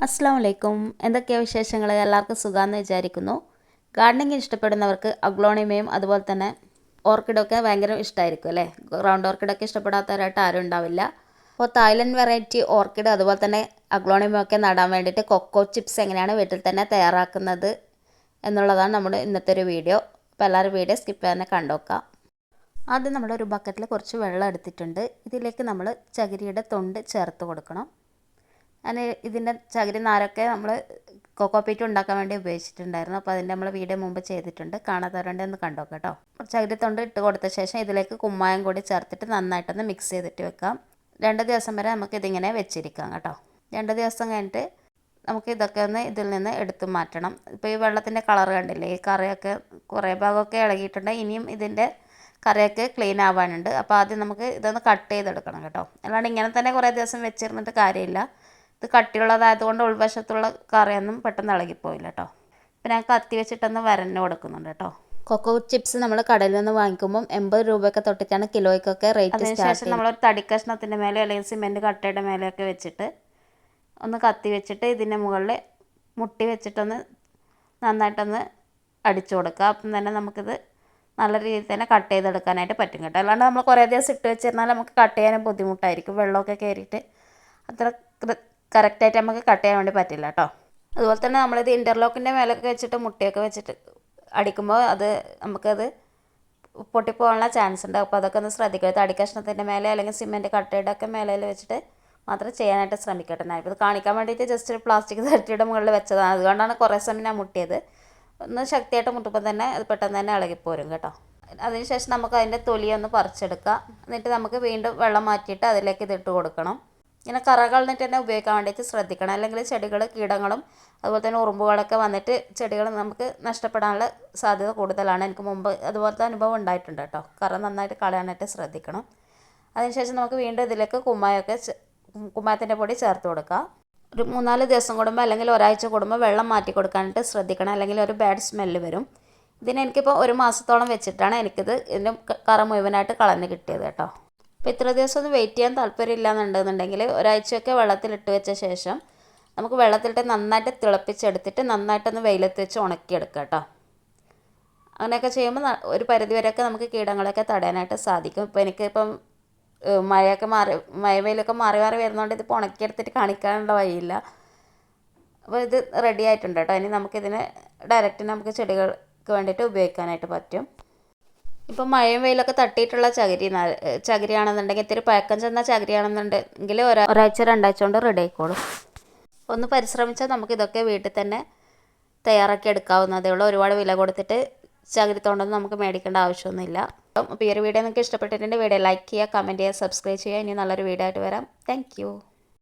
അസ്സാം വലൈക്കും. എന്തൊക്കെയാണ് വിശേഷങ്ങൾ? എല്ലാവർക്കും സുഖമാണെന്ന് വിചാരിക്കുന്നു. ഗാർഡനിങ് ഇഷ്ടപ്പെടുന്നവർക്ക് അഗ്ലോണിമയും അതുപോലെ തന്നെ ഓർക്കിഡൊക്കെ ഭയങ്കര ഇഷ്ടമായിരിക്കും അല്ലേ? റൗണ്ട് ഓർക്കിഡൊക്കെ ഇഷ്ടപ്പെടാത്തവരായിട്ട് ആരും ഉണ്ടാവില്ല. അപ്പോൾ തായ്ലൻഡ് വെറൈറ്റി ഓർക്കിഡ് അതുപോലെ തന്നെ അഗ്ലോണിമയൊക്കെ നടാൻ വേണ്ടിയിട്ട് കൊക്കോ ചിപ്സ് എങ്ങനെയാണ് വീട്ടിൽ തന്നെ തയ്യാറാക്കുന്നത് എന്നുള്ളതാണ് നമ്മുടെ ഇന്നത്തെ ഒരു വീഡിയോ. അപ്പോൾ എല്ലാവരും വീഡിയോ സ്കിപ്പ് ചെയ്യാതെ കണ്ടുനോക്കാം. ആദ്യം നമ്മളൊരു ബക്കറ്റിൽ കുറച്ച് വെള്ളം എടുത്തിട്ടുണ്ട്. ഇതിലേക്ക് നമ്മൾ ചകിരിയുടെ തൊണ്ട് ചേർത്ത് കൊടുക്കണം. ഞാൻ ഇതിൻ്റെ ചകിരി നാരൊക്കെ നമ്മൾ കൊക്കോ പീറ്റ് ഉണ്ടാക്കാൻ വേണ്ടി ഉപയോഗിച്ചിട്ടുണ്ടായിരുന്നു. അപ്പോൾ അതിൻ്റെ നമ്മൾ വീഡിയോ മുമ്പ് ചെയ്തിട്ടുണ്ട്. കാണാത്തവരുണ്ട് ഒന്ന് കണ്ടോ കേട്ടോ. ചകിരി തൊണ്ട് ഇട്ട് കൊടുത്ത ശേഷം ഇതിലേക്ക് കുമ്മായം കൂടി ചേർത്തിട്ട് നന്നായിട്ടൊന്ന് മിക്സ് ചെയ്തിട്ട് വെക്കാം. 2 ദിവസം വരെ നമുക്കിതിങ്ങനെ വെച്ചിരിക്കാം കേട്ടോ. 2 ദിവസം കഴിഞ്ഞിട്ട് നമുക്ക് ഇതൊക്കെ ഒന്ന് ഇതിൽ നിന്ന് എടുത്തു മാറ്റണം. ഇപ്പോൾ ഈ വെള്ളത്തിൻ്റെ കളർ കണ്ടില്ലേ? ഈ കറിയൊക്കെ കുറേ ഭാഗമൊക്കെ ഇളകിയിട്ടുണ്ട്. ഇനിയും ഇതിൻ്റെ കറിയൊക്കെ ക്ലീൻ ആവാനുണ്ട്. അപ്പോൾ ആദ്യം നമുക്ക് ഇതൊന്ന് കട്ട് ചെയ്തെടുക്കണം കേട്ടോ. അല്ലാണ്ട് ഇങ്ങനെ തന്നെ കുറേ ദിവസം വെച്ചിരുന്നിട്ട് കാര്യമില്ല. ഇത് കട്ടിയുള്ളതായതുകൊണ്ട് ഉൾവശത്തുള്ള കറിയൊന്നും പെട്ടെന്ന് ഇളകിപ്പോയില്ല കേട്ടോ. പിന്നെ ഞാൻ കത്തി വെച്ചിട്ടൊന്ന് വരഞ്ഞു കൊടുക്കുന്നുണ്ട് കേട്ടോ. കൊക്കോ ചിപ്സ് നമ്മൾ കടയിൽ നിന്ന് വാങ്ങിക്കുമ്പം 80 രൂപയൊക്കെ തൊട്ടിട്ടാണ് കിലോയ്ക്കൊക്കെ റേറ്റ്. അതിനുശേഷം നമ്മളൊരു തടിക്കഷ്ണത്തിൻ്റെ മേലെ അല്ലെങ്കിൽ സിമെൻറ്റ് കട്ടയുടെ മേലെയൊക്കെ വെച്ചിട്ട് ഒന്ന് കത്തി വെച്ചിട്ട് ഇതിൻ്റെ മുകളിൽ മുട്ടി വെച്ചിട്ടൊന്ന് നന്നായിട്ടൊന്ന് അടിച്ചു കൊടുക്കുക. അപ്പം തന്നെ നമുക്കിത് നല്ല രീതിയിൽ തന്നെ കട്ട് ചെയ്തെടുക്കാനായിട്ട് പറ്റും കേട്ടോ. അല്ലാണ്ട് നമ്മൾ കുറേ ദിവസം ഇട്ട് വെച്ചിരുന്നാൽ നമുക്ക് കട്ട് ചെയ്യാനും ബുദ്ധിമുട്ടായിരിക്കും. വെള്ളമൊക്കെ കയറിയിട്ട് അത്ര കറക്റ്റായിട്ട് നമുക്ക് കട്ട് ചെയ്യാൻ വേണ്ടി പറ്റില്ല കേട്ടോ. അതുപോലെ തന്നെ നമ്മളിത് ഇൻ്റർലോക്കിൻ്റെ മേലൊക്കെ വെച്ചിട്ട് മുട്ടയൊക്കെ വെച്ചിട്ട് അടിക്കുമ്പോൾ നമുക്കത് പൊട്ടിപ്പോകാനുള്ള ചാൻസ് ഉണ്ട്. അപ്പോൾ അതൊക്കെ ഒന്ന് ശ്രദ്ധിക്കുക. തടിക്കഷ്ണത്തിൻ്റെ മേലെ അല്ലെങ്കിൽ സിമെൻറ്റ് കട്ടയുടെ ഒക്കെ മേലയിൽ വെച്ചിട്ട് മാത്രം ചെയ്യാനായിട്ട് ശ്രമിക്കട്ടെ. ഞാനിപ്പോൾ ഇത് കാണിക്കാൻ വേണ്ടിയിട്ട് ജസ്റ്റ് ഒരു പ്ലാസ്റ്റിക് തട്ടിയുടെ മുകളിൽ വെച്ചതാണ്. അതുകൊണ്ടാണ് കുറേ സമയം ഞാൻ മുട്ടിയത്. ഒന്ന് ശക്തിയായിട്ട് മുട്ടുമ്പോൾ തന്നെ അത് പെട്ടെന്ന് തന്നെ ഇളകിപ്പോരും കേട്ടോ. അതിനുശേഷം നമുക്ക് അതിൻ്റെ തൊലിയൊന്ന് പറിച്ചെടുക്കാം. എന്നിട്ട് നമുക്ക് വീണ്ടും വെള്ളം മാറ്റിയിട്ട് അതിലേക്ക് ഇതിട്ട് കൊടുക്കണം. ഇങ്ങനെ കറ കളഞ്ഞിട്ട് തന്നെ ഉപയോഗിക്കാൻ വേണ്ടിയിട്ട് ശ്രദ്ധിക്കണം. അല്ലെങ്കിൽ ചെടികൾ കീടങ്ങളും അതുപോലെ തന്നെ ഉറുമ്പുകളൊക്കെ വന്നിട്ട് ചെടികൾ നമുക്ക് നഷ്ടപ്പെടാനുള്ള സാധ്യത കൂടുതലാണ്. എനിക്ക് മുമ്പ് അതുപോലത്തെ അനുഭവം ഉണ്ടായിട്ടുണ്ട് കേട്ടോ. കറ നന്നായിട്ട് കളയാനായിട്ട് ശ്രദ്ധിക്കണം. അതിനുശേഷം നമുക്ക് വീണ്ടും ഇതിലേക്ക് കുമ്മായത്തിൻ്റെ പൊടി ചേർത്ത് കൊടുക്കുക. ഒരു 3-4 ദിവസം കൂടുമ്പോൾ അല്ലെങ്കിൽ ഒരാഴ്ച കൂടുമ്പോൾ വെള്ളം മാറ്റി കൊടുക്കാനായിട്ട് ശ്രദ്ധിക്കണം. അല്ലെങ്കിൽ ഒരു ബാഡ് സ്മെല്ല് വരും. എനിക്കിപ്പോൾ 1 മാസത്തോളം വെച്ചിട്ടാണ് ഇതിൻ്റെ കറ മുഴുവനായിട്ട് കളഞ്ഞ് കിട്ടിയത് കേട്ടോ. അപ്പോൾ ഇത്ര ദിവസം ഒന്ന് വെയിറ്റ് ചെയ്യാൻ താല്പര്യമില്ല എന്നുണ്ടെന്നുണ്ടെങ്കിൽ ഒരാഴ്ചയൊക്കെ വെള്ളത്തിലിട്ട് വെച്ച ശേഷം നമുക്ക് വെള്ളത്തിലിട്ട് നന്നായിട്ട് തിളപ്പിച്ചെടുത്തിട്ട് നന്നായിട്ടൊന്ന് വെയിലത്ത് വെച്ച് ഉണക്കിയെടുക്കുക കേട്ടോ. അങ്ങനെയൊക്കെ ചെയ്യുമ്പോൾ ഒരു പരിധിവരെയൊക്കെ നമുക്ക് കീടങ്ങളൊക്കെ തടയാനായിട്ട് സാധിക്കും. ഇപ്പോൾ എനിക്കിപ്പം വെയിലൊക്കെ മാറി വരുന്നതുകൊണ്ട് ഇതിപ്പോൾ ഉണക്കിയെടുത്തിട്ട് കാണിക്കാനുള്ള വഴിയില്ല. അപ്പോൾ ഇത് റെഡി ആയിട്ടുണ്ട് കേട്ടോ. ഇനി നമുക്കിതിനെ ഡയറക്റ്റ് നമുക്ക് ചെടികൾക്ക് വേണ്ടിയിട്ട് ഉപയോഗിക്കാനായിട്ട് പറ്റും. ഇപ്പം മഴയും വെയിലൊക്കെ തട്ടിയിട്ടുള്ള ചകിരിയാണെന്നുണ്ടെങ്കിൽ ഇത്തിരി പഴക്കം ചെന്ന ചകിരിയാണെന്നുണ്ടെങ്കിൽ ഒരാഴ്ച 2 ആഴ്ച കൊണ്ട് റെഡി ആയിക്കോളും. ഒന്ന് പരിശ്രമിച്ചാൽ നമുക്കിതൊക്കെ വീട്ടിൽ തന്നെ തയ്യാറാക്കി എടുക്കാവുന്നതേ ഉള്ളൂ. ഒരുപാട് വില കൊടുത്തിട്ട് ചകിരിത്തോണ്ടൊന്നും നമുക്ക് മേടിക്കേണ്ട ആവശ്യമൊന്നുമില്ല. അപ്പോൾ ഈ ഒരു വീഡിയോ നിങ്ങൾക്ക് ഇഷ്ടപ്പെട്ടിട്ടുണ്ടെങ്കിൽ വീഡിയോ ലൈക്ക് ചെയ്യുക, കമൻറ്റ് ചെയ്യുക, സബ്സ്ക്രൈബ് ചെയ്യുക. ഇനി നല്ലൊരു വീഡിയോ ആയിട്ട് വരാം. താങ്ക്